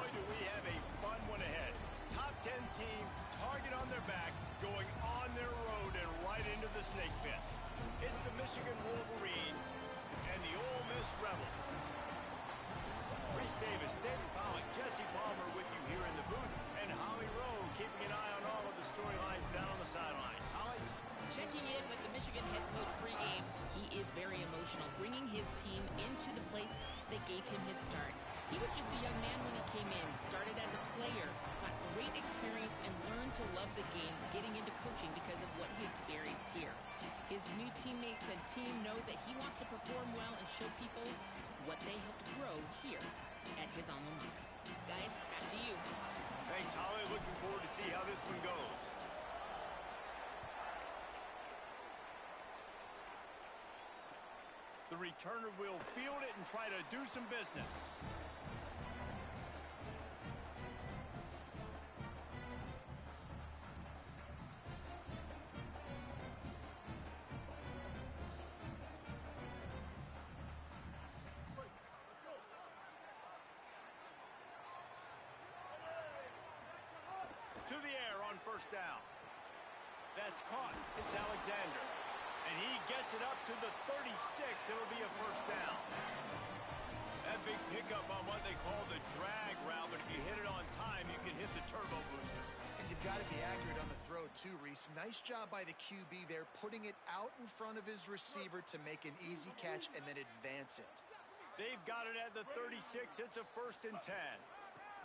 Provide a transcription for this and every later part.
boy, do we have a fun one ahead. Top 10 team, target on their back, going on their road and right into the snake pit. It's the Michigan Wolverines and the Ole Miss Rebels. Reese Davis, David Pollack, Jesse Palmer with you here in the booth, and Holly Rowe keeping an eye on all of the storylines down on the sideline. Holly? Checking in with the Michigan head coach pregame, he is very emotional, bringing his team into the place that gave him his start. He was just a young man when he came in, started as a player, got great experience, and learned to love the game, getting into coaching because of what he experienced here. His new teammates and team know that he wants to perform well and show people what they helped grow here at his alma mater. Guys, back to you. Thanks, Holly. Looking forward to see how this one goes. The returner will field it and try to do some business. To the air on first down. That's caught. It's Alexander. And he gets it up to the 36. It'll be a first down. That big pickup on what they call the drag route, but if you hit it on time, you can hit the turbo booster. And you've got to be accurate on the throw too, Reese. Nice job by the QB there, putting it out in front of his receiver to make an easy catch and then advance it. They've got it at the 36. It's a 1st and 10.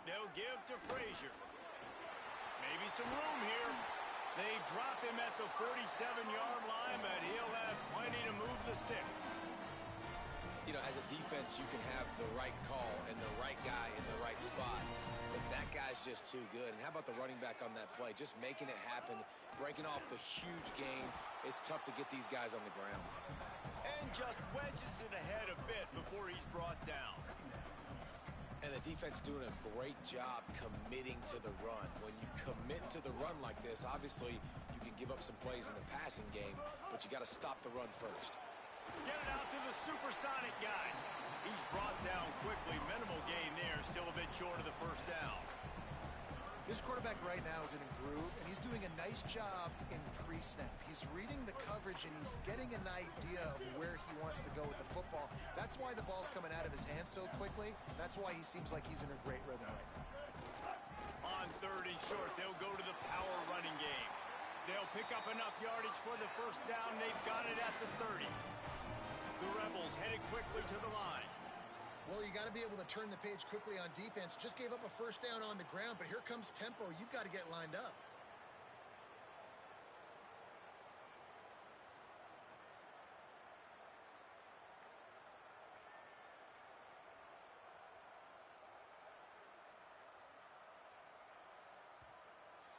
They'll give to Frazier. Maybe some room here. They drop him at the 47-yard line, but he'll have plenty to move the sticks. You know, as a defense, you can have the right call and the right guy in the right spot, but that guy's just too good. And how about the running back on that play? Just making it happen, breaking off the huge gain. It's tough to get these guys on the ground. And just wedges it ahead a bit before he's brought down. And the defense doing a great job committing to the run. When you commit to the run like this, obviously you can give up some plays in the passing game, but you got to stop the run first. Get it out to the supersonic guy. He's brought down quickly. Minimal gain there. Still a bit short of the first down. This quarterback right now is in a groove, and he's doing a nice job in pre-snap. He's reading the coverage, and he's getting an idea of where he wants to go with the football. That's why the ball's coming out of his hands so quickly. That's why he seems like he's in a great rhythm right now. On 3rd and short, they'll go to the power running game. They'll pick up enough yardage for the first down. They've got it at the 30. The Rebels headed quickly to the line. Well, you got to be able to turn the page quickly on defense. Just gave up a first down on the ground, but here comes tempo. You've got to get lined up.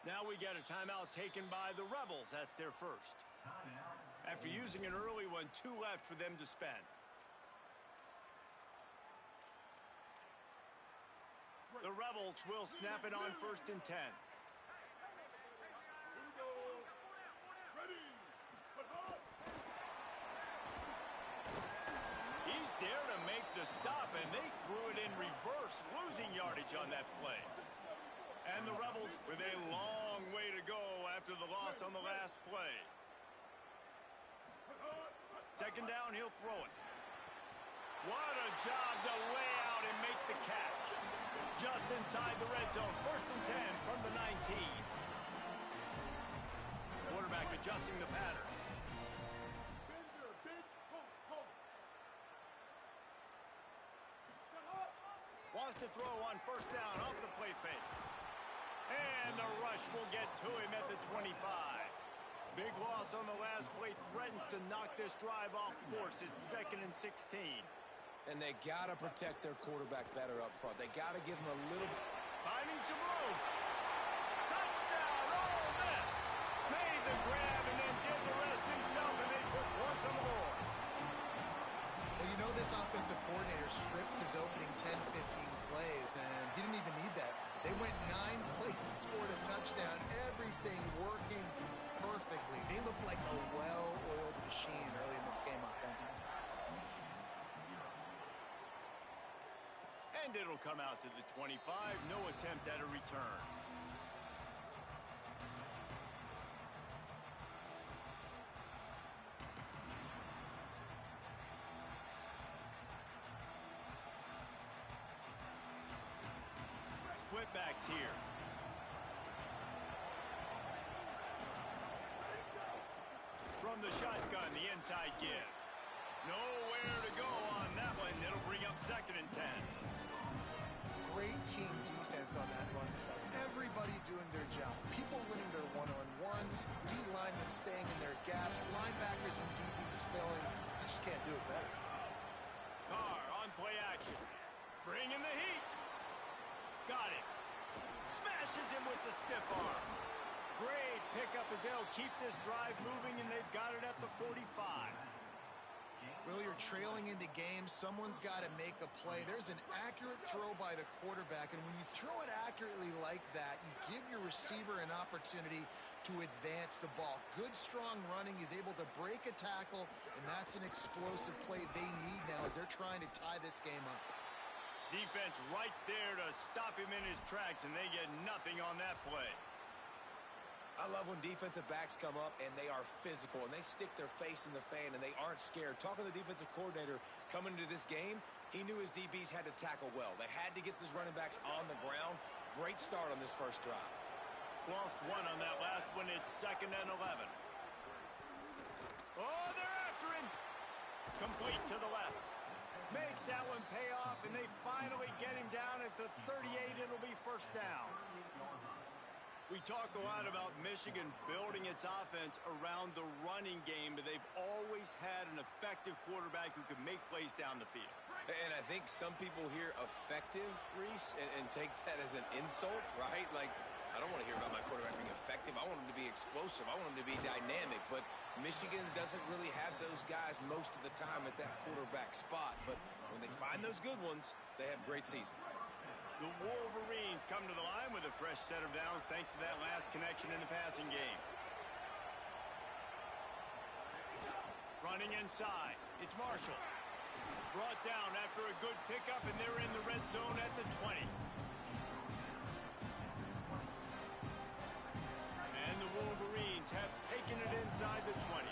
Now we get a timeout taken by the Rebels. That's their first. After using an early one, 2 left for them to spend. The Rebels will snap it on 1st and 10. He's there to make the stop, and they threw it in reverse, losing yardage on that play. And the Rebels with a long way to go after the loss on the last play. 2nd down, he'll throw it. What a job to lay out and make the catch. Just inside the red zone. 1st and 10 from the 19. Quarterback adjusting the pattern. Wants to throw on 1st down off the play fake. And the rush will get to him at the 25. Big loss on the last play threatens to knock this drive off course. It's 2nd and 16. And they got to protect their quarterback better up front. They got to give him a little... Finding some room. Touchdown, Ole Miss. Made the grab and then did the rest himself, and they put points on the board. Well, you know this offensive coordinator scripts his opening 10, 15 plays, and he didn't even need that. They went 9 plays and scored a touchdown. Everything working perfectly. They look like a well-oiled machine early in this game offensively. And And it'll come out to the 25. No attempt at a return. Split backs here. From the shotgun, the inside give. Nowhere to go on that one. It'll bring up 2nd and 10. Great team defense on that run. Everybody doing their job. People winning their one-on-ones, D linemen staying in their gaps, linebackers and DBs filling. You just can't do it better. Carr on play action. Bringing the heat. Got it. Smashes him with the stiff arm. Great pickup as they'll keep this drive moving, and they've got it at the 45. Well, you're trailing in the game. Someone's got to make a play. There's an accurate throw by the quarterback, and when you throw it accurately like that, you give your receiver an opportunity to advance the ball. Good, strong running. He's able to break a tackle, and that's an explosive play they need now as they're trying to tie this game up. Defense right there to stop him in his tracks, and they get nothing on that play. I love when defensive backs come up and they are physical and they stick their face in the fan and they aren't scared. Talking to the defensive coordinator coming into this game, he knew his DBs had to tackle well. They had to get these running backs on the ground. Great start on this first drive. Lost one on that last one. It's 2nd and 11. Oh, they're after him. Complete to the left. Makes that one pay off, and they finally get him down at the 38. It'll be 1st down. We talk a lot about Michigan building its offense around the running game, but they've always had an effective quarterback who can make plays down the field. And I think some people hear effective, Reese, and take that as an insult, right? Like, I don't want to hear about my quarterback being effective. I want him to be explosive. I want him to be dynamic. But Michigan doesn't really have those guys most of the time at that quarterback spot. But when they find those good ones, they have great seasons. The Wolverines come to the line with a fresh set of downs thanks to that last connection in the passing game. Running inside. It's Marshall. Brought down after a good pickup, and they're in the red zone at the 20. And the Wolverines have taken it inside the 20.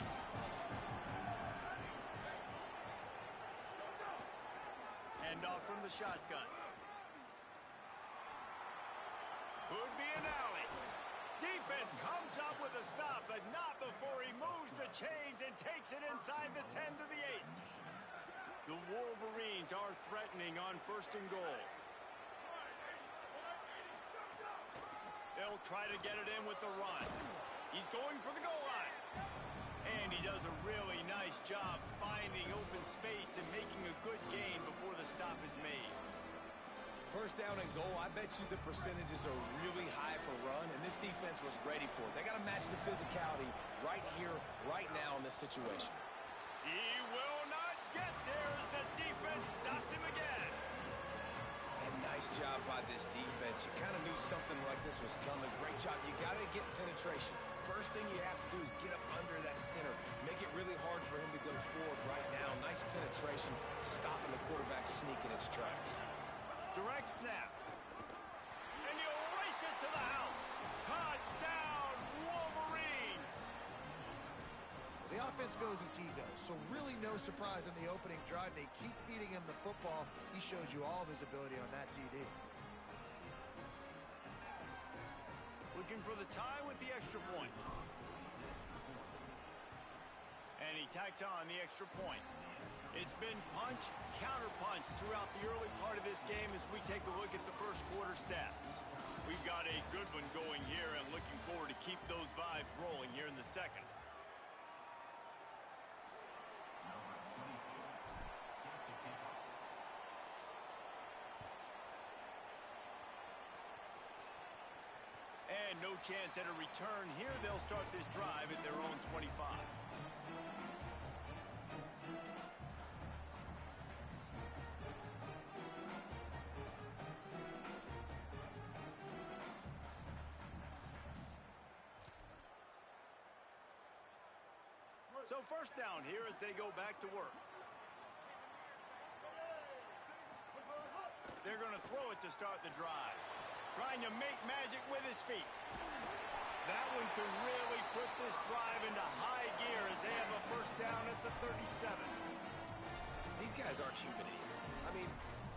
Handoff from the shotgun. Could be an alley. Defense comes up with a stop, but not before he moves the chains and takes it inside the 10 to the 8. The Wolverines are threatening on 1st and goal. They'll try to get it in with the run. He's going for the goal line. And he does a really nice job finding open space and making a good gain before the stop is made. 1st down and goal, I bet you the percentages are really high for run, and this defense was ready for it. They got to match the physicality right here, right now in this situation. He will not get there as the defense stops him again. And nice job by this defense. You kind of knew something like this was coming. Great job. You got to get penetration. First thing you have to do is get up under that center. Make it really hard for him to go forward right now. Nice penetration, stopping the quarterback sneak in its tracks. Direct snap. And you race it to the house. Touchdown, Wolverines! The offense goes as he goes, so really no surprise on the opening drive. They keep feeding him the football. He showed you all of his ability on that TD. Looking for the tie with the extra point. And he tacks on the extra point. It's been punch, counter-punch throughout the early part of this game as we take a look at the first quarter stats. We've got a good one going here and looking forward to keep those vibes rolling here in the second. And no chance at a return here. They'll start this drive at their own 25. So 1st down here as they go back to work. They're going to to throw it to start the drive. Trying to make magic with his feet. That one could really put this drive into high gear as they have a first down at the 37. These guys aren't human either. I mean,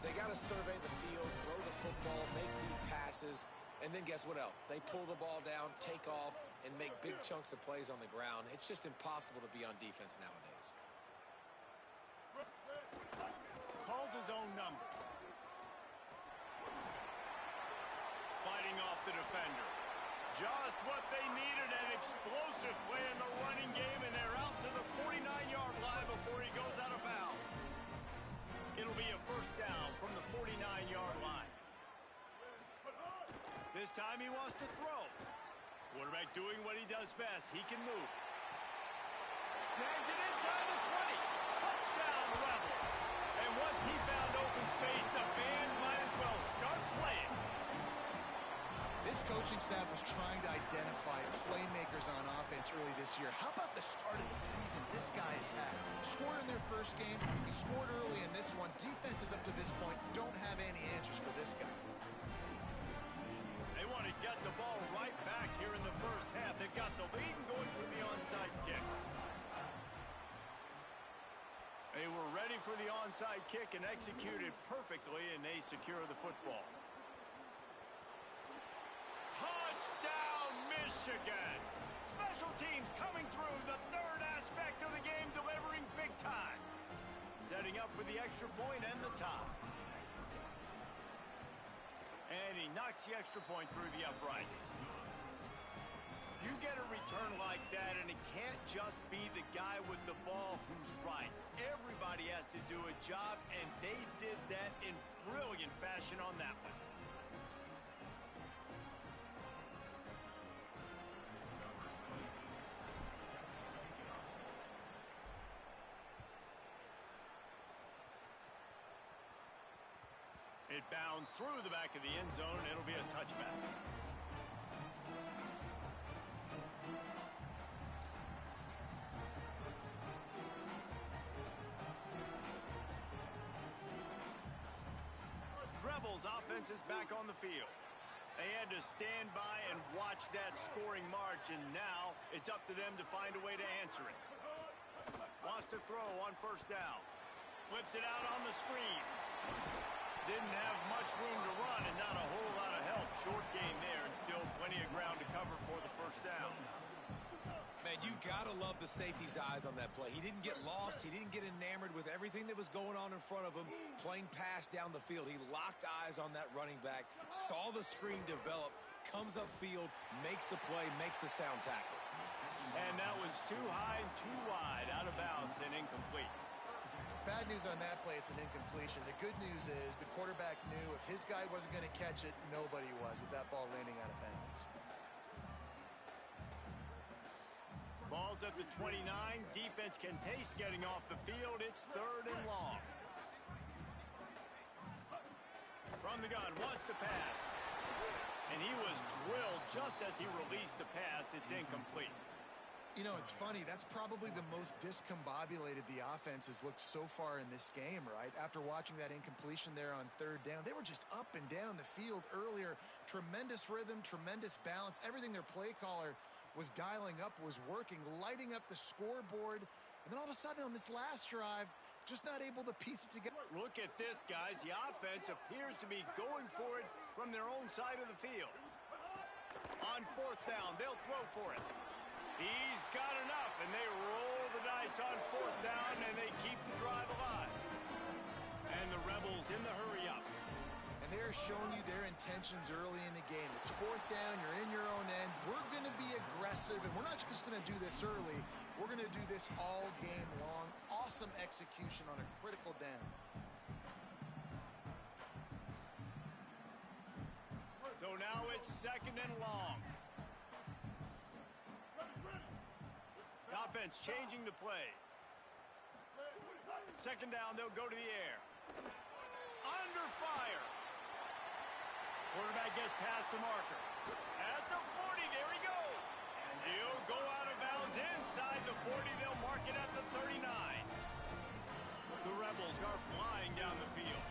they got to survey the field, throw the football, make deep passes, and then guess what else? They pull the ball down, take off, and make big chunks of plays on the ground. It's just impossible to be on defense nowadays. Calls his own number. Fighting off the defender. Just what they needed, an explosive play in the running game, and they're out to the 49-yard line before he goes out of bounds. It'll be a first down from the 49-yard line. This time he wants to throw. Quarterback doing what he does best. He can move. Snags it inside the 20. Touchdown, Rebels. And once he found open space, the band might as well start playing. This coaching staff was trying to identify playmakers on offense early this year. How about the start of the season this guy has had? Scored in their first game. He scored early in this one. Defenses up to this point don't have any answers for this guy. They want to get the ball right back here in the first half. They've got the lead and going for the onside kick. They were ready for the onside kick and executed perfectly, and they secure the football. Touchdown, Michigan! Special teams coming through, the third aspect of the game, delivering big time. Setting up for the extra point and the tie. And he knocks the extra point through the uprights. You get a return like that, and it can't just be the guy with the ball who's right. Everybody has to do a job, and they did that in brilliant fashion on that one. It bounds through the back of the end zone, and it'll be a touchback. Rebels offense is back on the field. They had to stand by and watch that scoring march, and now it's up to them to find a way to answer it. Wants to throw on first down. Flips it out on the screen. Didn't have much room to run and not a whole lot of help. Short game there and still plenty of ground to cover for the first down. Man, you gotta love the safety's eyes on that play. He didn't get lost. He didn't get enamored with everything that was going on in front of him, playing pass down the field. He locked eyes on that running back, saw the screen develop, comes upfield, makes the play, makes the sound tackle. And that one's too high and too wide, out of bounds and incomplete. Bad news on that play, it's an incompletion. The good news is the quarterback knew if his guy wasn't going to catch it, nobody was with that ball landing out of bounds. Ball's at the 29. Defense can taste getting off the field. It's third and long. From the gun, wants to pass. And he was drilled just as he released the pass. It's incomplete. You know, it's funny. That's probably the most discombobulated the offense has looked so far in this game, right? After watching that incompletion there on third down, they were just up and down the field earlier. Tremendous rhythm, tremendous balance. Everything their play caller was dialing up was working, lighting up the scoreboard. And then all of a sudden on this last drive, just not able to piece it together. Look at this, guys. The offense appears to be going for it from their own side of the field. On fourth down, they'll throw for it. He's got enough, and they roll the dice on fourth down, and they keep the drive alive. And the Rebels in the hurry-up. And they're showing you their intentions early in the game. It's fourth down, you're in your own end. We're going to be aggressive, and we're not just going to do this early. We're going to do this all game long. Awesome execution on a critical down. So now it's second and long. The offense changing the play. Second down, they'll go to the air. Under fire. Quarterback gets past the marker. At the 40, there he goes. And he'll go out of bounds inside the 40. They'll mark it at the 39. The Rebels are flying down the field.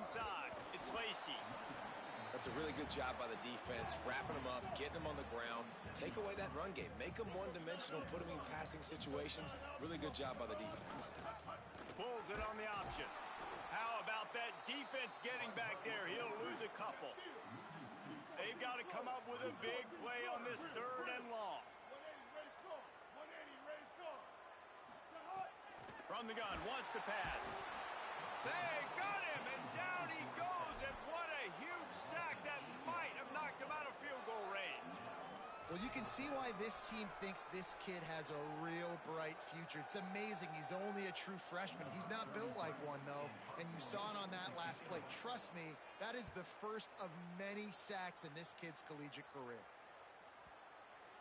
inside. It's Lacy. That's a really good job by the defense, wrapping them up, getting them on the ground, take away that run game, make them one-dimensional, put them in passing situations. Really good job by the defense. Pulls it on the option. How about that defense getting back there? He'll lose a couple. They've got to come up with a big play on this 3rd and long. From the gun, wants to pass. They got him, and down he goes, and what a huge sack that might have knocked him out of field goal range. Well, you can see why this team thinks this kid has a real bright future. It's amazing. He's only a true freshman. He's not built like one, though, and you saw it on that last play. Trust me, that is the first of many sacks in this kid's collegiate career.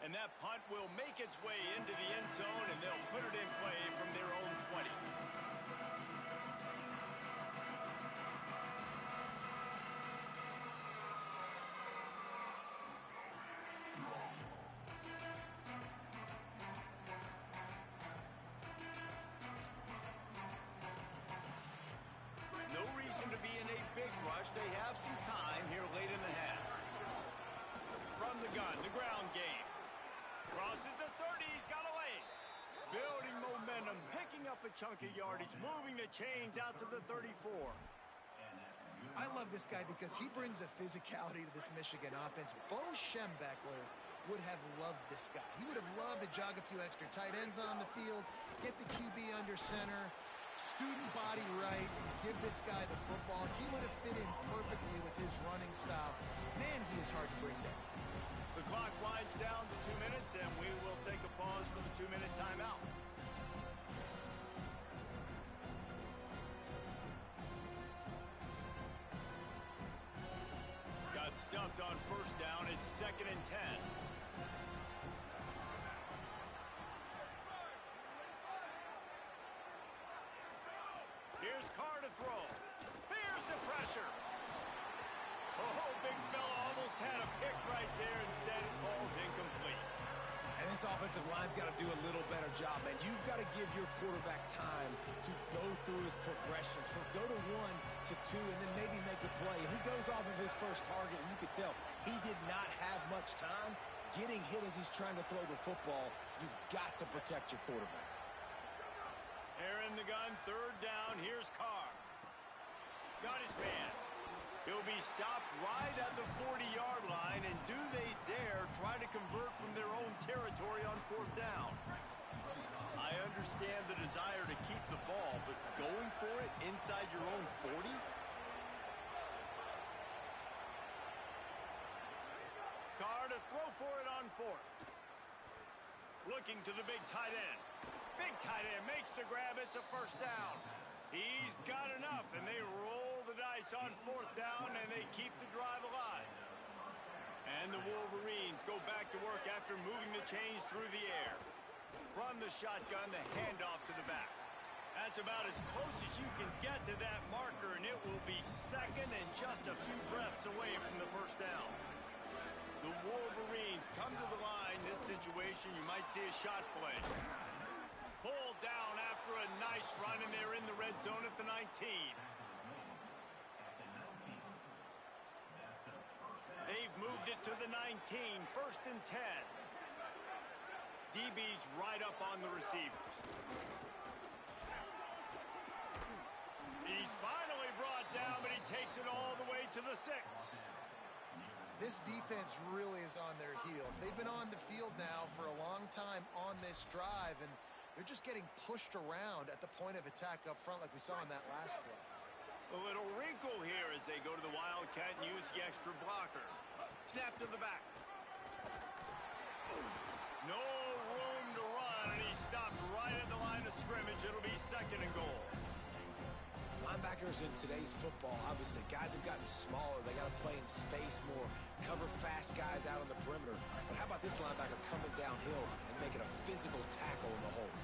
And that punt will make its way into the end zone, and they'll put it in play from their own 20. No reason to be in a big rush. They have some time here late in the half. From the gun, the ground game. Crosses the 30, he's got a lane. Building momentum, picking up a chunk of yardage, moving the chains out to the 34. I love this guy because he brings a physicality to this Michigan offense. Bo Schembechler would have loved this guy. He would have loved to jog a few extra tight ends on the field, get the QB under center, student body right, and give this guy the football. He would have fit in perfectly with his running style. Man, he is hard to bring down. The clock winds down to 2 minutes, and we will take a pause for the 2-minute timeout. Got stuffed on 1st down. It's 2nd and 10. Here's Carr to throw. Here's the pressure. Oh, big fella almost had a pick right there. Instead, it falls incomplete. And this offensive line's got to do a little better job, man. You've got to give your quarterback time to go through his progressions, from go to 1 to 2, and then maybe make a play. And he goes off of his first target, and you could tell he did not have much time getting hit as he's trying to throw the football. You've got to protect your quarterback. Air in the gun, 3rd down. Here's Carr. Got his man. He'll be stopped right at the 40-yard line, and do they dare try to convert from their own territory on 4th down? I understand the desire to keep the ball, but going for it inside your own 40? Carr to throw for it on 4th. Looking to the big tight end. Big tight end makes the grab. It's a 1st down. He's got enough, and they roll the dice on 4th down, and they keep the drive alive. And the Wolverines go back to work after moving the chains through the air. From the shotgun, the handoff to the back. That's about as close as you can get to that marker, and it will be 2nd and just a few breaths away from the 1st down. The Wolverines come to the line. This situation, you might see a shot play. Pulled down after a nice run, and they're in the red zone at the 19. They've moved it to the 19, 1st and 10. DB's right up on the receivers. He's finally brought down, but he takes it all the way to the 6. This defense really is on their heels. They've been on the field now for a long time on this drive, and they're just getting pushed around at the point of attack up front like we saw in that last play. A little wrinkle here as they go to the Wildcat and use the extra blocker. Snap to the back. No room to run, and he stopped right at the line of scrimmage. It'll be 2nd and goal. Linebackers in today's football, obviously, guys have gotten smaller. They got to play in space more, cover fast guys out on the perimeter. But how about this linebacker coming downhill and making a physical tackle in the hole?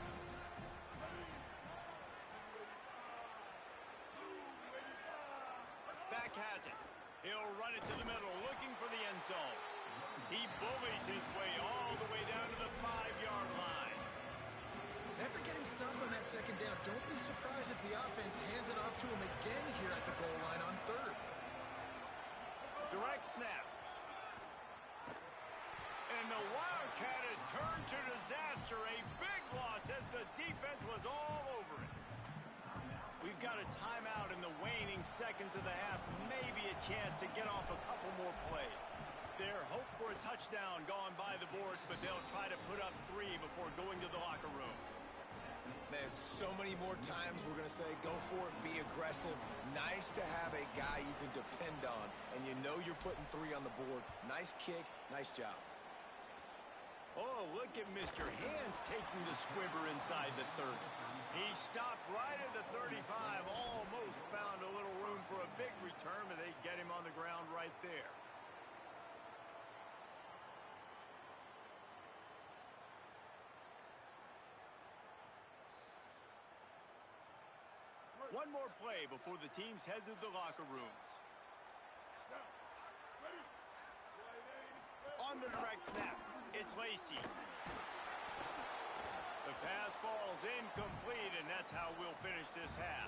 Back has it. He'll run it to the middle, looking for the end zone. He bullies his way all the way down to the 5-yard line. After getting stopped on that 2nd down, don't be surprised if the offense hands it off to him again here at the goal line on 3rd. direct snap. And the Wildcat has turned to disaster. A big loss as the defense was all over it. We've got a timeout in the waning seconds of the half. Maybe a chance to get off a couple more plays. Their hope for a touchdown gone by the boards, but they'll try to put up 3 before going to the locker room. Man, so many more times we're going to say, go for it, be aggressive. Nice to have a guy you can depend on, and you know you're putting 3 on the board. Nice kick, nice job. Oh, look at Mr. Hands taking the squibber inside the 30. He stopped right at the 35, almost found a little room for a big return, but they get him on the ground right there. One more play before the teams head to the locker rooms. On the direct snap, it's Lacy. The pass falls incomplete, and that's how we'll finish this half.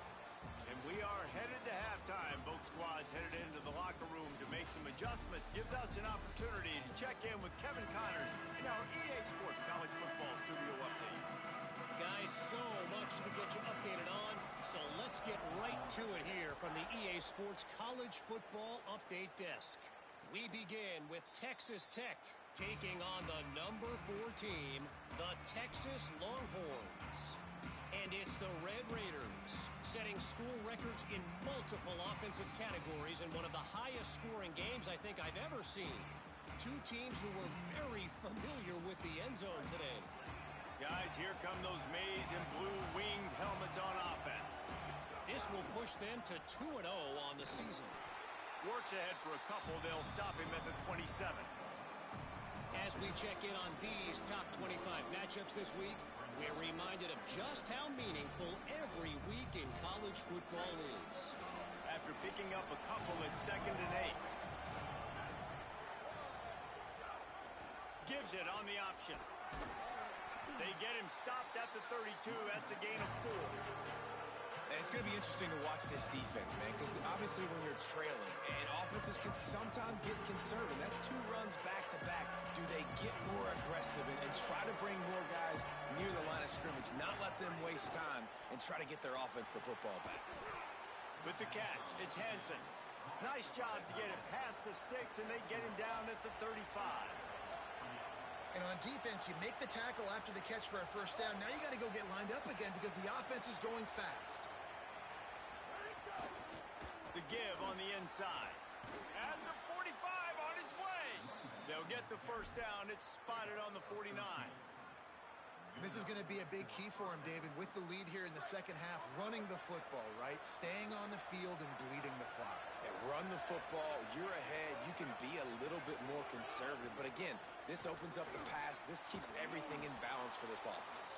And we are headed to halftime. Both squads headed into the locker room to make some adjustments. Gives us an opportunity to check in with Kevin Connors in our EA Sports College Football Studio Update. Guys, so much to get you updated on, so let's get right to it here from the EA Sports College Football Update Desk. We begin with Texas Tech taking on the number 4 team, the Texas Longhorns. And it's the Red Raiders, setting school records in multiple offensive categories in one of the highest scoring games I think I've ever seen. 2 teams who were very familiar with the end zone today. Guys, here come those maize and blue winged helmets on offense. This will push them to 2-0 on the season. Works ahead for a couple. They'll stop him at the 27. As we check in on these top 25 matchups this week, we're reminded of just how meaningful every week in college football is. After picking up a couple at 2nd and 8. Gives it on the option. They get him stopped at the 32. That's a gain of 4. And it's going to be interesting to watch this defense, man, because obviously when you're trailing, and offenses can sometimes get conservative. That's 2 runs back-to-back. Do they get more aggressive and try to bring more guys near the line of scrimmage, not let them waste time, and try to get their offense the football back? With the catch, it's Hansen. Nice job to get it past the sticks, and they get him down at the 35. And on defense, you make the tackle after the catch for a first down. Now you got to go get lined up again because the offense is going fast. The give on the inside. At the 45 on its way. They'll get the first down. It's spotted on the 49. This is going to be a big key for him, David, with the lead here in the second half, running the football, right? Staying on the field and bleeding the clock. Yeah, run the football. You're ahead. You can be a little bit more conservative. But again, this opens up the pass. This keeps everything in balance for this offense.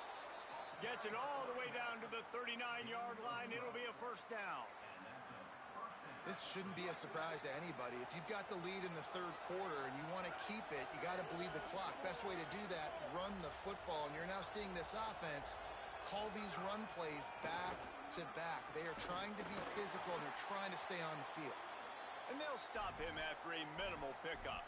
Gets it all the way down to the 39-yard line. It'll be a first down. This shouldn't be a surprise to anybody. If you've got the lead in the 3rd quarter and you want to keep it, you got to bleed the clock. Best way to do that, run the football. And you're now seeing this offense call these run plays back to back. They are trying to be physical and they're trying to stay on the field. And they'll stop him after a minimal pickup.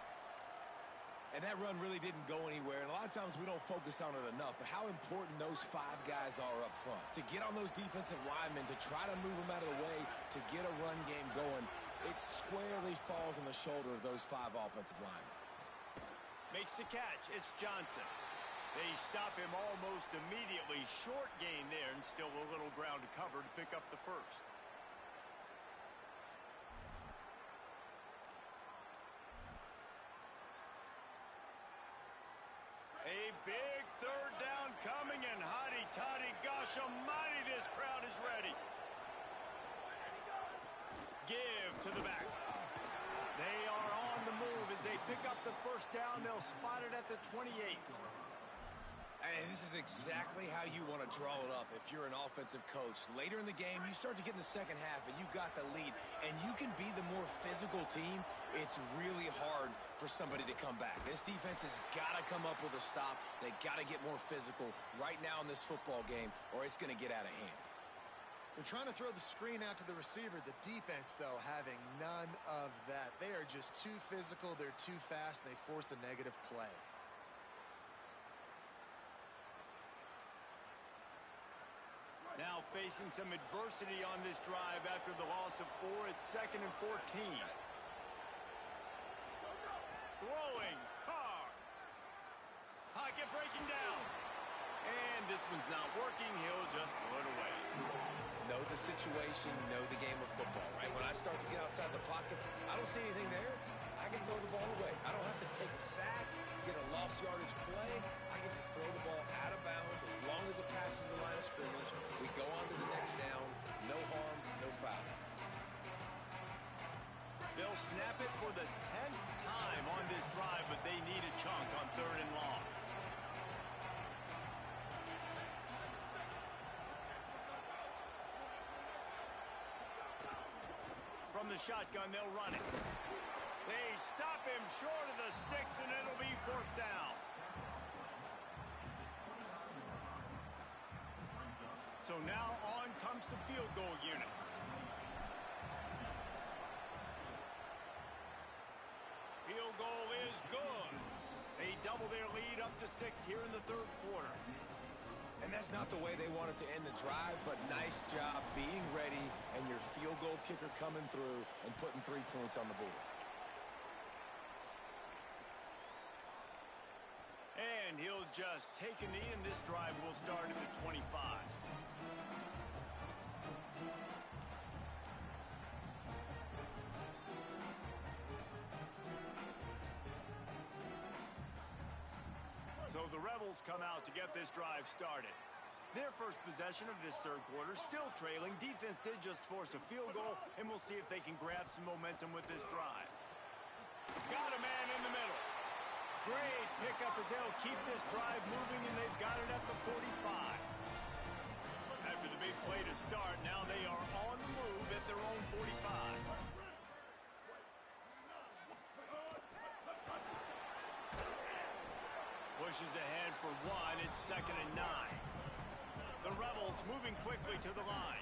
And that run really didn't go anywhere. And a lot of times we don't focus on it enough. But how important those 5 guys are up front. To get on those defensive linemen, to try to move them out of the way, to get a run game going, it squarely falls on the shoulder of those 5 offensive linemen. Makes the catch. It's Johnson. They stop him almost immediately. Short gain there and still a little ground to cover to pick up the first. A big 3rd down coming, and hotty-toddy, gosh almighty, this crowd is ready. Give to the back. They are on the move as they pick up the first down. They'll spot it at the 28. And this is exactly how you want to draw it up if you're an offensive coach. Later in the game, you start to get in the second half, and you've got the lead, and you can be the more physical team. It's really hard for somebody to come back. This defense has got to come up with a stop. They got to get more physical right now in this football game, or it's going to get out of hand. They're trying to throw the screen out to the receiver. The defense, though, having none of that. They are just too physical. They're too fast, and they force a negative play. Now facing some adversity on this drive after the loss of 4. It's 2nd and 14. Throwing. Carr. Pocket breaking down. And this one's not working. He'll just throw it away. Know the situation, know the game of football, right? When I start to get outside the pocket, I don't see anything there. I can throw the ball away. I don't have to take a sack, get a lost yardage play. I can just throw the ball out of bounds as long as it passes the line of scrimmage. We go on to the next down. No harm, no foul. They'll snap it for the 10th time on this drive, but they need a chunk on 3rd and long. From the shotgun, they'll run it. They stop him short of the sticks, and it'll be 4th down. So now on comes the field goal unit. Field goal is good. They double their lead up to 6 here in the 3rd quarter. And that's not the way they wanted to end the drive, but nice job being ready and your field goal kicker coming through and putting 3 points on the board. And he'll just take a knee, and this drive will start at the 25. So the Rebels come out to get this drive started. Their first possession of this 3rd quarter, still trailing. Defense did just force a field goal, and we'll see if they can grab some momentum with this drive. Got a man in the middle. Great pickup as they'll keep this drive moving, and they've got it at the 45. After the big play to start, now they are on the move at their own 45. Pushes ahead for 1. It's 2nd and 9. The Rebels moving quickly to the line.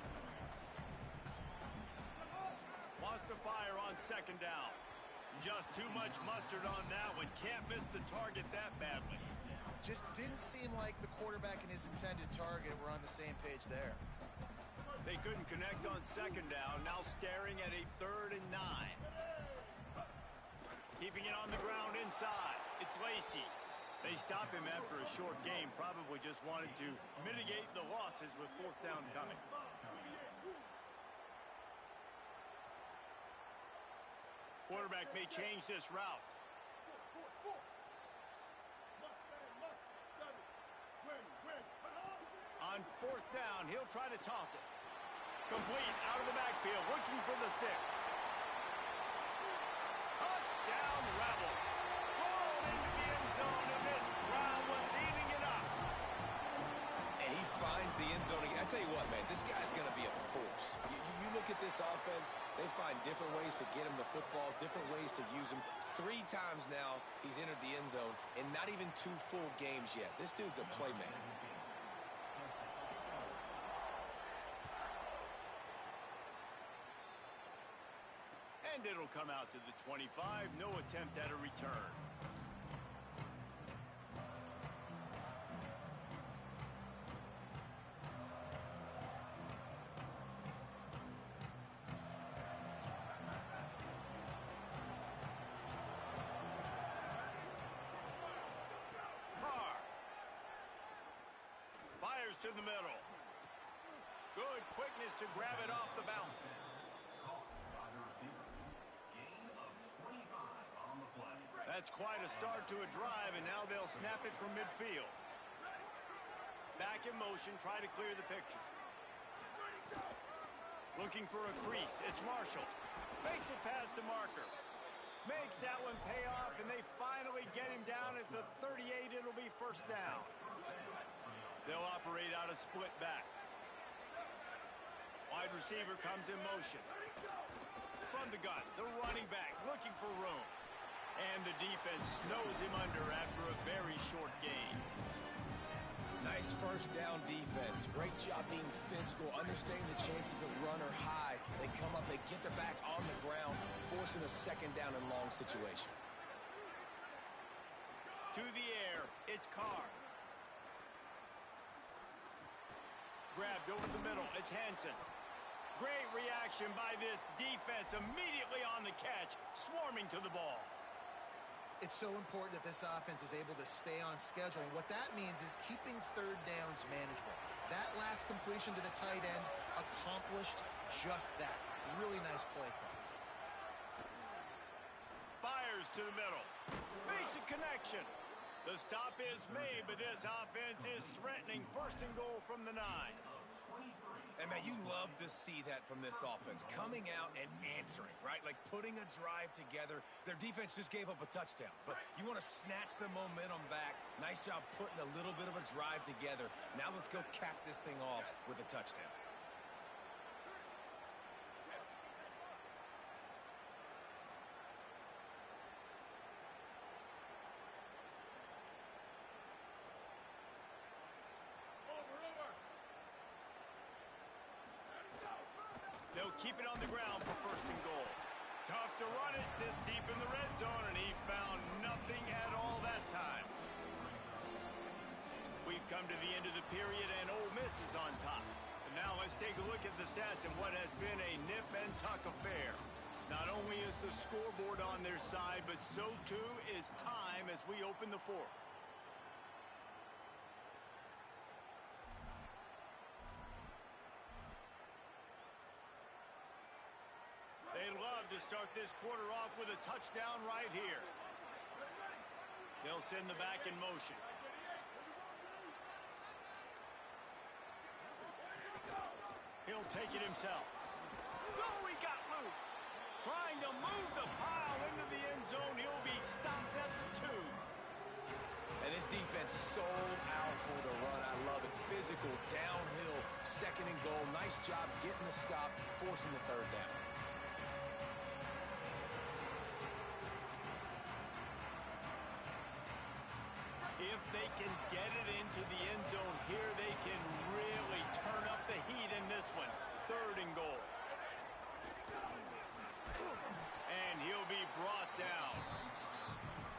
Wants to fire on 2nd down. Just too much mustard on that one. Can't miss the target that badly. Just didn't seem like the quarterback and his intended target were on the same page there. They couldn't connect on 2nd down. Now staring at a 3rd and 9. Keeping it on the ground inside. It's Lacy. They stop him after a short game. Probably just wanted to mitigate the losses with 4th down coming. Quarterback may change this route. On 4th down, he'll try to toss it. Complete out of the backfield, looking for the sticks. Touchdown, Rebels. Rolled into the end zone, and this crowd was eating it up. And he finds the end zone. I tell you what, man, this guy's going to be a force. You look at this offense, they find different ways to get him the football, different ways to use him. 3 times now he's entered the end zone, and not even 2 full games yet. This dude's a playmaker. And it'll come out to the 25. No attempt at a return. Carr fires to the middle. Good quickness to grab it off the bounce. That's quite a start to a drive, and now they'll snap it from midfield. Back in motion, try to clear the picture. Looking for a crease. It's Marshall. Makes it past the marker. Makes that one pay off, and they finally get him down at the 38. It'll be 1st down. They'll operate out of split backs. Wide receiver comes in motion. From the gun, the running back looking for room. And the defense snows him under after a very short game. Nice first down defense. Great job being physical, understanding the chances of run or high. They come up, they get the back on the ground, forcing a second down and long situation. To the air, it's Carr. Grabbed over the middle, it's Hansen. Great reaction by this defense, immediately on the catch, swarming to the ball. It's so important that this offense is able to stay on schedule. And what that means is keeping third downs manageable. That last completion to the tight end accomplished just that. Really nice play call. Fires to the middle. Makes a connection. The stop is made, but this offense is threatening. First and goal from the 9. And, man, you love to see that from this offense. Coming out and answering, right? Like putting a drive together. Their defense just gave up a touchdown. But you want to snatch the momentum back. Nice job putting a little bit of a drive together. Now let's go cap this thing off with a touchdown. They'll keep it on the ground for first and goal. Tough to run it this deep in the red zone, and he found nothing at all that time. We've come to the end of the period, and Ole Miss is on top. And now let's take a look at the stats in what has been a nip-and-tuck affair. Not only is the scoreboard on their side, but so too is time as we open the fourth. They love to start this quarter off with a touchdown right here. They'll send the back in motion. He'll take it himself. Oh, he got loose. Trying to move the pile into the end zone. He'll be stopped at the 2. And this defense sold out for the run. I love it. Physical, downhill, second and goal. Nice job getting the stop, forcing the third down. If they can get it into the end zone here, they can really turn up the heat in this one. Third and goal. And he'll be brought down.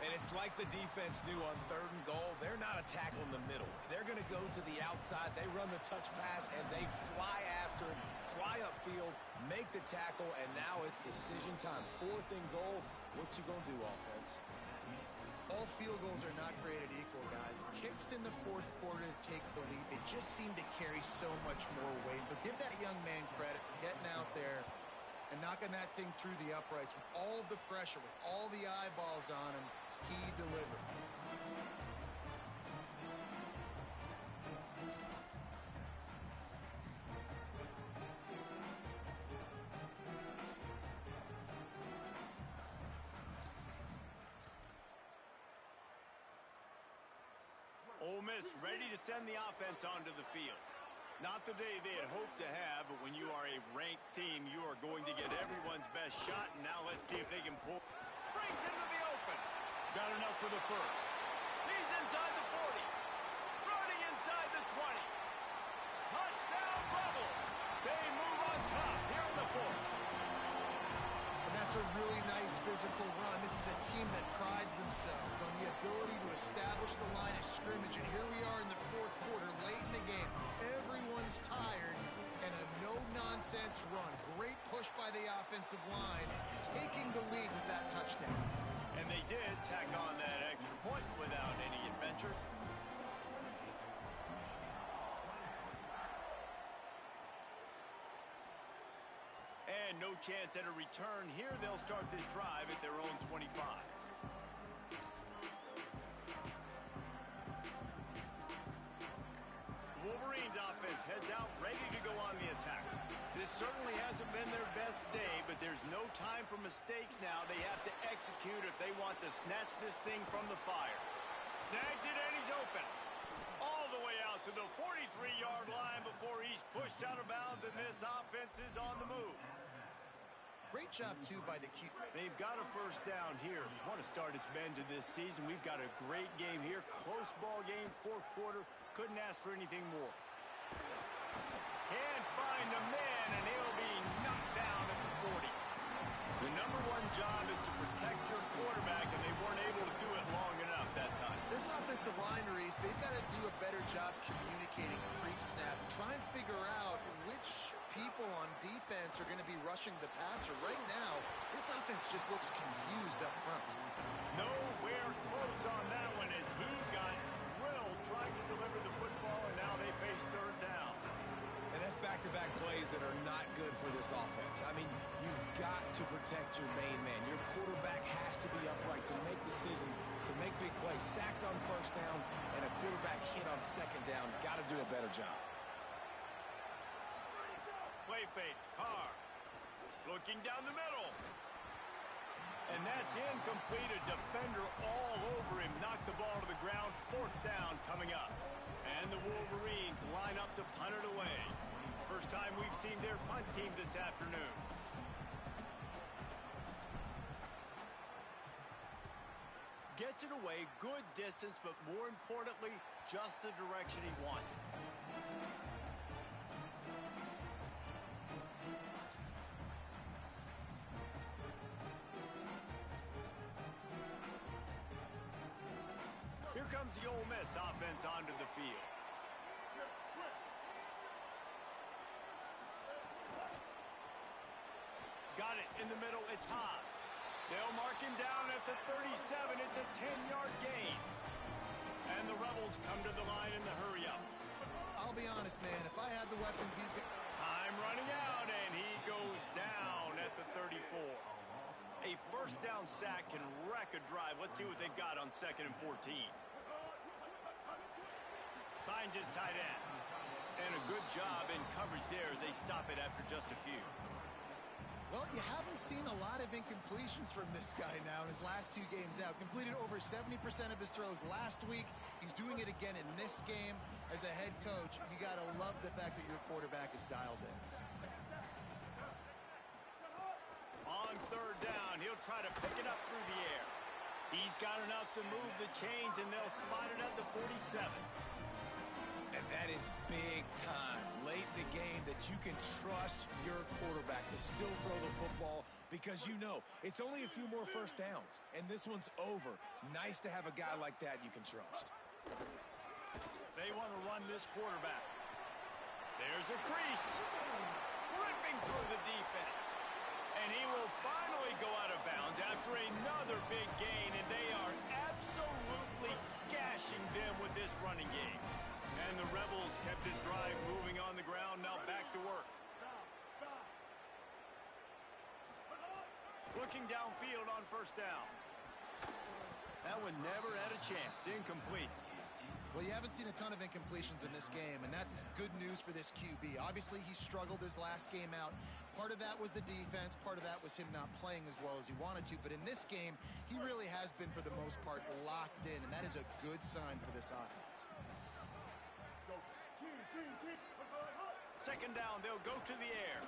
And it's like the defense knew on third and goal. They're not a tackle in the middle. They're going to go to the outside. They run the touch pass, and they fly after it, fly upfield, make the tackle, and now it's decision time. Fourth and goal. What you going to do, offense? All field goals are not created equal, guys. Kicks in the fourth quarter to take the lead. They just seem to carry so much more weight. So give that young man credit for getting out there and knocking that thing through the uprights with all of the pressure, with all the eyeballs on him. He delivered. Ole Miss ready to send the offense onto the field. Not the day they had hoped to have, but when you are a ranked team, you are going to get everyone's best shot. And now let's see if they can pull. Brings into the open. Got enough for the first. He's inside the 40. Running inside the 20. Touchdown Rebels. They move on top here in the fourth. And that's a really nice physical run. This is a team that prides themselves on the ability to establish the line of scrimmage. And here we are in the fourth quarter, late in the game. Everyone's tired, and a no-nonsense run. Great push by the offensive line, taking the lead with that touchdown. And they did tack on that extra point without any adventure. And no chance at a return here. They'll start this drive at their own 25. Wolverines offense heads out, ready to go on the attack. This certainly hasn't been their best day, but there's no time for mistakes now. They have to execute if they want to snatch this thing from the fire. Snags it, and he's open. All the way out to the 43-yard line before he's pushed out of bounds, and this offense is on the move. Great job, too, by the Q. They've got a first down here. What a start it's been to this season. We've got a great game here. Close ball game, fourth quarter. Couldn't ask for anything more. Can't find the man, and he'll be knocked down at the 40. The number one job is to protect your quarterback, and they weren't able to do it long enough that time. This offensive line, Reese, they've got to do a better job communicating pre-snap. Try and figure out which people on defense are going to be rushing the passer. Right now, this offense just looks confused up front. Nowhere close on that one as he got drilled trying to deliver the football, and now they face third down. And that's back-to-back plays that are not good for this offense. I mean, you've got to protect your main man. Your quarterback has to be upright to make decisions, to make big plays. Sacked on first down and a quarterback hit on second down. Got to do a better job. Play fake. Carr looking down the middle. And that's incomplete. A defender all over him. Knocked the ball to the ground. Fourth down coming up. And the Wolverines line up to punt it away. First time we've seen their punt team this afternoon. Gets it away, good distance, but more importantly, just the direction he wanted. Here comes the Ole Miss offense onto the field. Got it in the middle. It's Haas. They'll mark him down at the 37. It's a 10-yard gain. And the Rebels come to the line in the hurry-up. I'll be honest, man. If I had the weapons, these guys... Time running out, and he goes down at the 34. A first down sack can wreck a drive. Let's see what they've got on 2nd and 14. Finds his tight end. And a good job in coverage there as they stop it after just a few. Well, you haven't seen a lot of incompletions from this guy now in his last 2 games out. Completed over 70% of his throws last week. He's doing it again in this game. As a head coach, you got to love the fact that your quarterback is dialed in. On third down, he'll try to pick it up through the air. He's got enough to move the chains, and they'll spot it at the 47. And that is big time late in the game that you can trust your quarterback to still throw the football because you know it's only a few more first downs, and this one's over. Nice to have a guy like that you can trust. They want to run this quarterback. There's a crease. Ripping through the defense. And he will finally go out of bounds after another big gain, and they are absolutely gashing them with this running game. And the Rebels kept this drive moving on the ground. Now back to work. Looking downfield on first down. That one never had a chance. Incomplete. Well, you haven't seen a ton of incompletions in this game, and that's good news for this QB. Obviously, he struggled his last game out. Part of that was the defense. Part of that was him not playing as well as he wanted to. But in this game, he really has been, for the most part, locked in, and that is a good sign for this offense. Second down, they'll go to the air.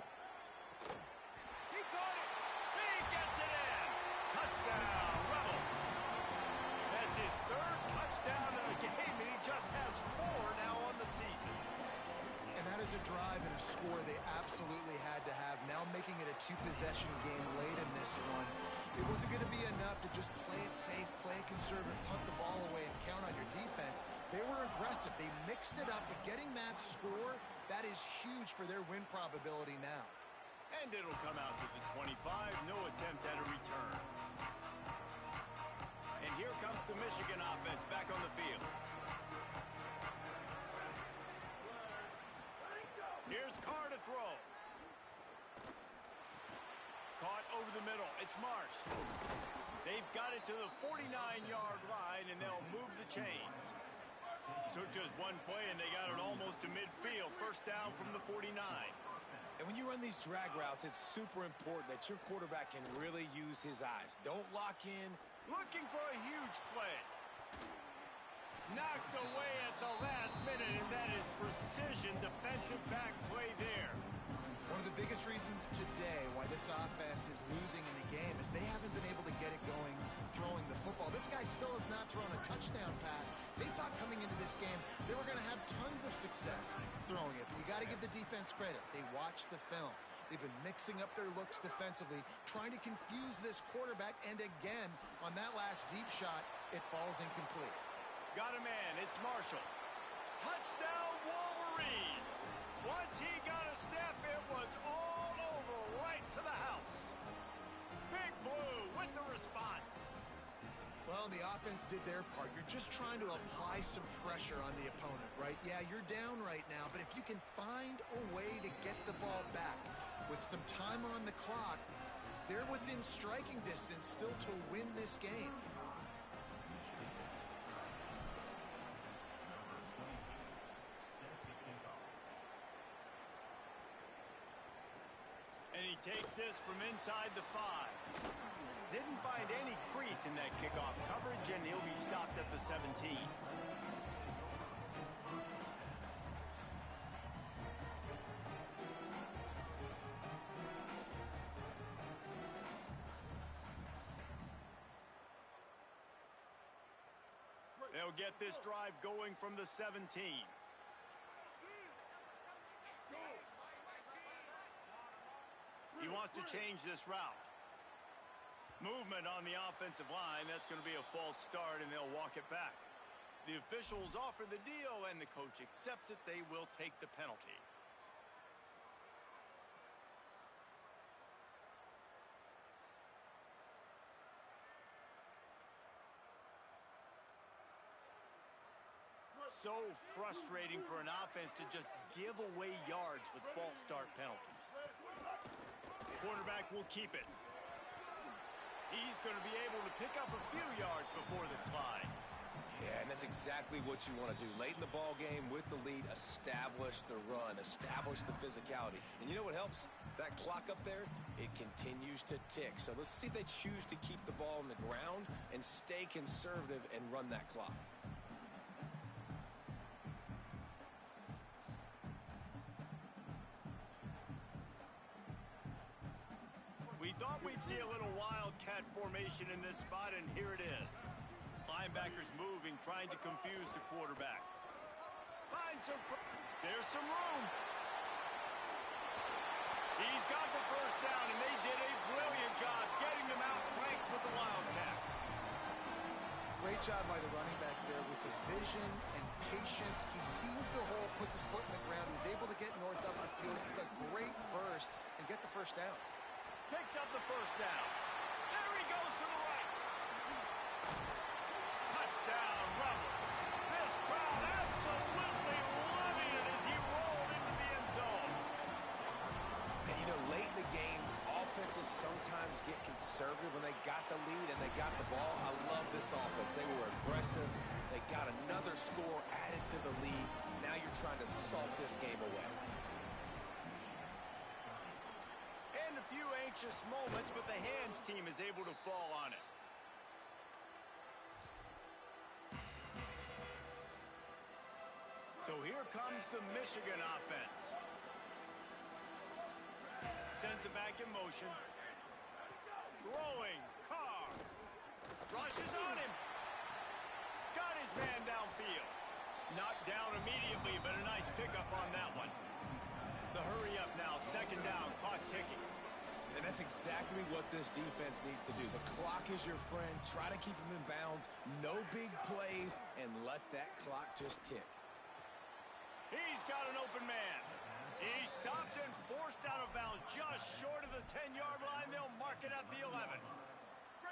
He caught it. He gets it in. Touchdown, Rebels. That's his third touchdown of the game, and he just has 4 now on the season. And that is a drive and a score they absolutely had to have. Now making it a 2-possession game late in this one. It wasn't going to be enough to just play it safe, play it conservative, punt the ball away, and count on your defense. They were aggressive. They mixed it up, but getting that score, that is huge for their win probability now. And it'll come out to the 25. No attempt at a return. And here comes the Michigan offense back on the field. Here's Carr to throw. Caught over the middle. It's Marsh. They've got it to the 49-yard line, and they'll move the chains. Took just one play, and they got it almost to midfield. First down from the 49. And when you run these drag routes, it's super important that your quarterback can really use his eyes. Don't lock in. Looking for a huge play. Knocked away at the last minute, and that is precision defensive back play there. One of the biggest reasons today why this offense is losing in the game is they haven't been able to get it going throwing the football. This guy still has not thrown a touchdown pass. They thought coming into this game they were going to have tons of success throwing it. But you got to give the defense credit. They watched the film. They've been mixing up their looks defensively, trying to confuse this quarterback. And again, on that last deep shot, it falls incomplete. Got a man. It's Marshall. Touchdown, Wolverines. Once he got a step, it was all over right to the house. Big Blue with the response. Well, the offense did their part. You're just trying to apply some pressure on the opponent, right? Yeah, you're down right now, but if you can find a way to get the ball back with some time on the clock, they're within striking distance still to win this game. And he takes this from inside the 5. Didn't find any crease in that kickoff coverage, and he'll be stopped at the 17. They'll get this drive going from the 17. He wants to change this route. Movement on the offensive line. That's going to be a false start, and they'll walk it back. The officials offer the deal, and the coach accepts it. They will take the penalty. So frustrating for an offense to just give away yards with false start penalties. Quarterback will keep it. He's going to be able to pick up a few yards before the slide. Yeah, and that's exactly what you want to do. Late in the ball game with the lead, establish the run, establish the physicality. And you know what helps? That clock up there, it continues to tick. So let's see if they choose to keep the ball on the ground and stay conservative and run that clock. We thought we'd see a little wildcat formation in this spot, and here it is. Linebackers moving, trying to confuse the quarterback. There's some room. He's got the first down, and they did a brilliant job getting them out flanked with the wildcat. Great job by the running back there with the vision and patience. He sees the hole, puts his foot in the ground. He's able to get north up the field with a great burst and get the first down. Picks up the first down. There he goes to the right. Touchdown, Rebels. This crowd absolutely loving it as he rolled into the end zone. And you know, late in the games, offenses sometimes get conservative when they got the lead and they got the ball. I love this offense. They were aggressive. They got another score added to the lead. Now you're trying to salt this game away. Anxious moments, but the hands team is able to fall on it. So here comes the Michigan offense. Sends it back in motion. Throwing. Carr. Rushes on him. Got his man downfield. Knocked down immediately, but a nice pickup on that one. The hurry up now. Second down. Clock ticking. And that's exactly what this defense needs to do. The clock is your friend. Try to keep them in bounds. No big plays, and let that clock just tick. He's got an open man. He's stopped and forced out of bounds just short of the 10-yard line. They'll mark it at the 11.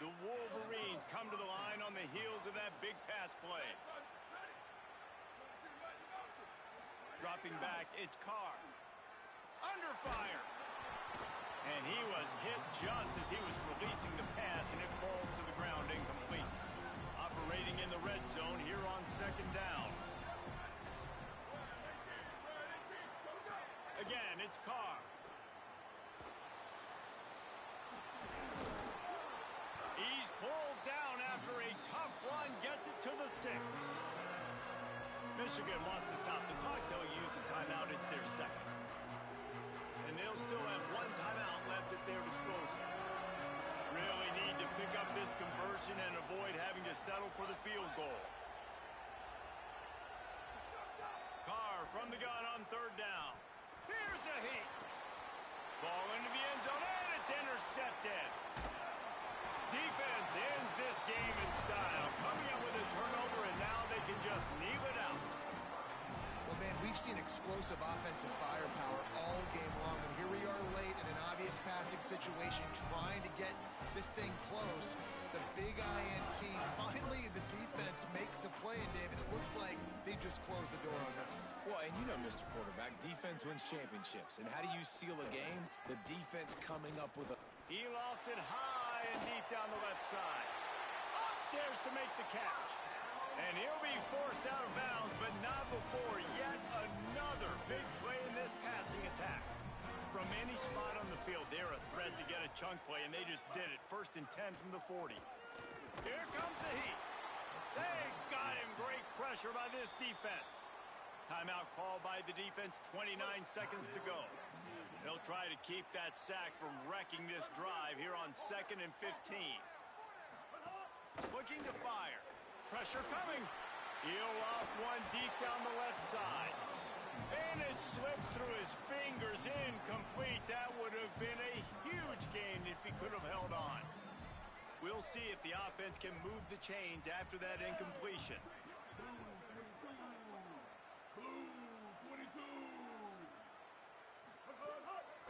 The Wolverines come to the line on the heels of that big pass play. Dropping back, it's Carr. Under fire. And he was hit just as he was releasing the pass, and it falls to the ground incomplete. Operating in the red zone here on second down. Again, it's Carr. He's pulled down after a tough run, gets it to the 6. Michigan wants to stop the clock. They'll use a timeout. It's their second. and they'll still have one timeout left at their disposal. Really need to pick up this conversion and avoid having to settle for the field goal. Carr from the gun on third down. Here's a heat. Ball into the end zone, and it's intercepted. Defense ends this game in style, coming up with a turnover, and now they can just kneel it out. Well, man, we've seen explosive offensive firepower all game long, and here we are late in an obvious passing situation, trying to get this thing close. The big INT, finally the defense makes a play, and David, it looks like they just closed the door on this one. Well, and you know, Mr. Quarterback, defense wins championships. And how do you seal a game? The defense coming up with a... He lofts it high and deep down the left side. Upstairs to make the catch. And he'll be forced out of bounds, but not before yet another big play in this passing attack. From any spot on the field, they're a threat to get a chunk play, and they just did it. 1st and 10 from the 40. Here comes the heat. They got him. Great pressure by this defense. Timeout called by the defense, 29 seconds to go. They'll try to keep that sack from wrecking this drive here on 2nd and 15. Looking to fire. Pressure coming. He'll off one deep down the left side. And it slips through his fingers, incomplete. That would have been a huge gain if he could have held on. We'll see if the offense can move the chains after that incompletion.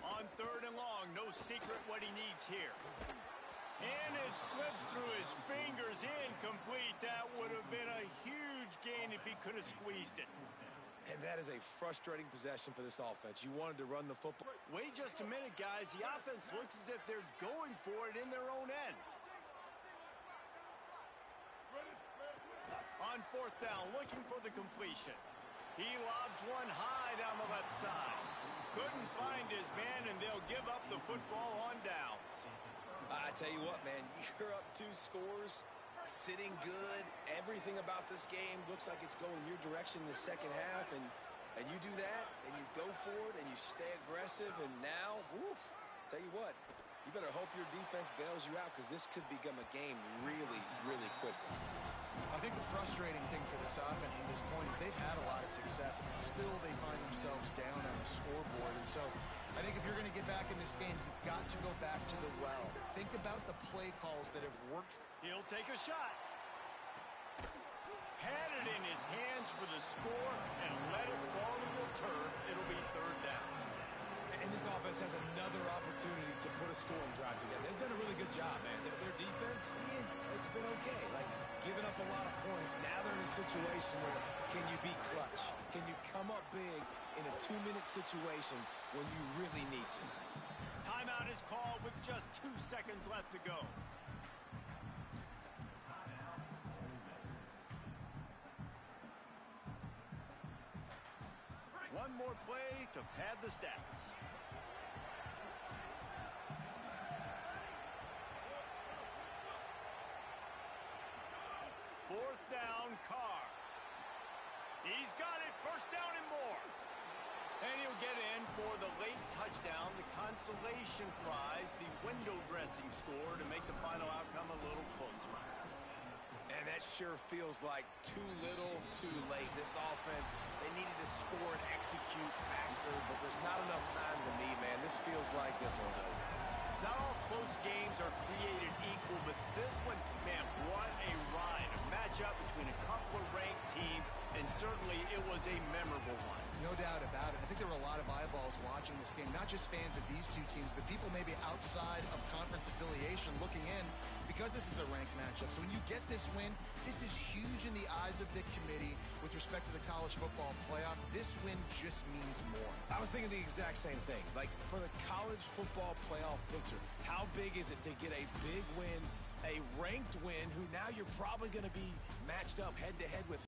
On 3rd and long, no secret what he needs here. And it slips through his fingers, incomplete. That would have been a huge gain if he could have squeezed it. And that is a frustrating possession for this offense. You wanted to run the football. Wait just a minute, guys. The offense looks as if they're going for it in their own end. On 4th down, looking for the completion. He lobs one high down the left side. Couldn't find his man, and they'll give up the football on downs. I tell you what, man, you're up 2 scores, sitting good. Everything about this game looks like it's going your direction in the second half, and you do that, and you go for it, and you stay aggressive, and now, woof, tell you what, you better hope your defense bails you out, because this could become a game really, really quickly. I think the frustrating thing for this offense at this point is they've had a lot of success, and still they find themselves down on the scoreboard. And so I think if you're going to get back in this game, you've got to go back to the well. Think about the play calls that have worked. He'll take a shot. Had it in his hands for the score and let it fall to the turf. It'll be 3rd down. And this offense has another opportunity to put a scoring drive together. They've done a really good job, man. Their defense, it's been okay. Like, giving up a lot of points. Now they're in a situation where can you be clutch? Can you come up big in a 2-minute situation when you really need to? Timeout is called with just 2 seconds left to go. One more play to pad the stats. Fourth down, Carr. He's got it. 1st down and more. And he'll get in for the late touchdown, the consolation prize, the window dressing score to make the final outcome a little closer. And that sure feels like too little, too late. This offense, they needed to score and execute faster, but there's not enough time to me, man. This feels like this one's over. Not all close games are created equal, but this one, man, what a ride. A matchup between a couple of ranked teams, and certainly it was a memorable one. No doubt about it. I think there were a lot of eyeballs watching this game, not just fans of these two teams, but people maybe outside of conference affiliation looking in because this is a ranked matchup. So when you get this win, this is huge in the eyes of the committee with respect to the college football playoff. This win just means more. I was thinking the exact same thing. Like, for the college football playoff picture, how big is it to get a big win, a ranked win, who now you're probably going to be matched up head-to-head with